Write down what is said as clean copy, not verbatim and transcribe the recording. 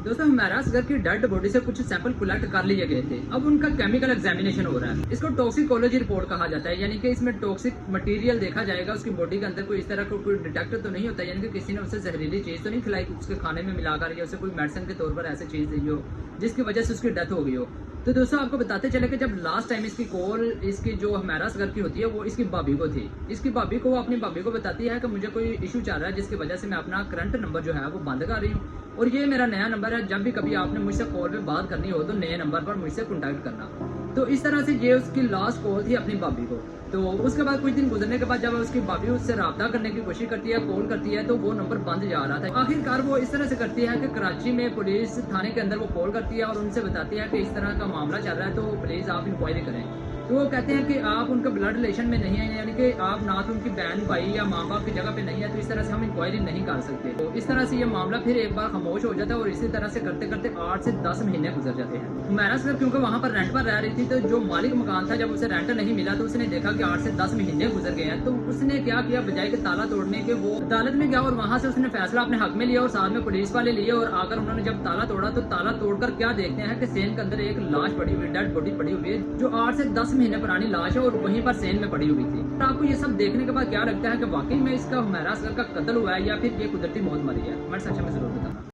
दोस्तों हमारा असगर की डेड बॉडी से कुछ सैंपल कलेक्ट कर लिए गए थे। अब उनका केमिकल एग्जामिनेशन हो रहा है। इसको टॉक्सिकोलॉजी रिपोर्ट कहा जाता है, यानी कि इसमें टॉक्सिक मटेरियल देखा जाएगा। उसकी बॉडी के अंदर कोई इस तरह का कोई डिटेक्टर तो नहीं होता, यानी कि किसी ने उसे जहरीली चीज तो नहीं खिलाई, उसके खाने में मिलाकर या उसे कोई मेडिसिन के तौर पर ऐसी चीज दी हो जिसकी वजह से उसकी डेथ हो गई हो। तो दोस्तों आपको बताते चले कि जब लास्ट टाइम इसकी कॉल इसकी जो हमारा असगर की होती है वो इसकी भाभी को थी। इसकी भाभी को, वो अपनी भाभी को बताती है कि मुझे कोई इशू चल रहा है जिसकी वजह से मैं अपना करंट नंबर जो है वो बंद कर रही हूँ और ये मेरा नया नंबर है। जब भी कभी आपने मुझसे कॉल पे बात करनी हो तो नए नंबर पर मुझसे कॉन्टैक्ट करना। तो इस तरह से ये उसकी लास्ट कॉल थी अपनी भाभी को। तो उसके बाद कुछ दिन गुजरने के बाद जब उसकी भाभी उससे राब्ता करने की कोशिश करती है, कॉल करती है, तो वो नंबर बंद जा रहा था। आखिरकार वो इस तरह से करती है कि कराची में पुलिस थाने के अंदर वो कॉल करती है और उनसे बताती है कि इस तरह का मामला चल रहा है, तो प्लीज आप इंक्वायरी करें। तो वो कहते हैं कि आप उनके ब्लड रिलेशन में नहीं है, यानी कि आप ना तो उनकी बहन भाई या माँ बाप की जगह पे नहीं है, तो इस तरह से हम इंक्वायरी नहीं कर सकते। तो इस तरह से ये मामला फिर एक बार खामोश हो जाता है और इसी तरह से करते करते 8 से 10 महीने गुजर जाते हैं। हमारा असगर क्योंकि वहाँ पर रेंट पर रह रही थी, तो जो मालिक मकान था जब उसे रेंट नहीं मिला तो उसने देखा कि 8 से 10 महीने गुजर गए हैं। तो उसने क्या किया, बजाय के ताला तोड़ने के वो अदालत में गया और वहां से उसने फैसला अपने हक में लिया और साथ में पुलिस वाले लिए। और आकर उन्होंने जब ताला तोड़ा तो ताला तोड़कर क्या देखते हैं कि सेन के अंदर एक लाश पड़ी हुई, डेड बॉडी पड़ी हुई है, जो 8 से 10 महीने पुरानी लाश है और वहीं पर सेन में पड़ी हुई थी। तो आपको ये सब देखने के बाद क्या लगता है कि वाकई में इसका हमारा असगर का कत्ल हुआ है या फिर ये कुदरती मौत मरी है? हमारे सेक्शन में जरूर बताना।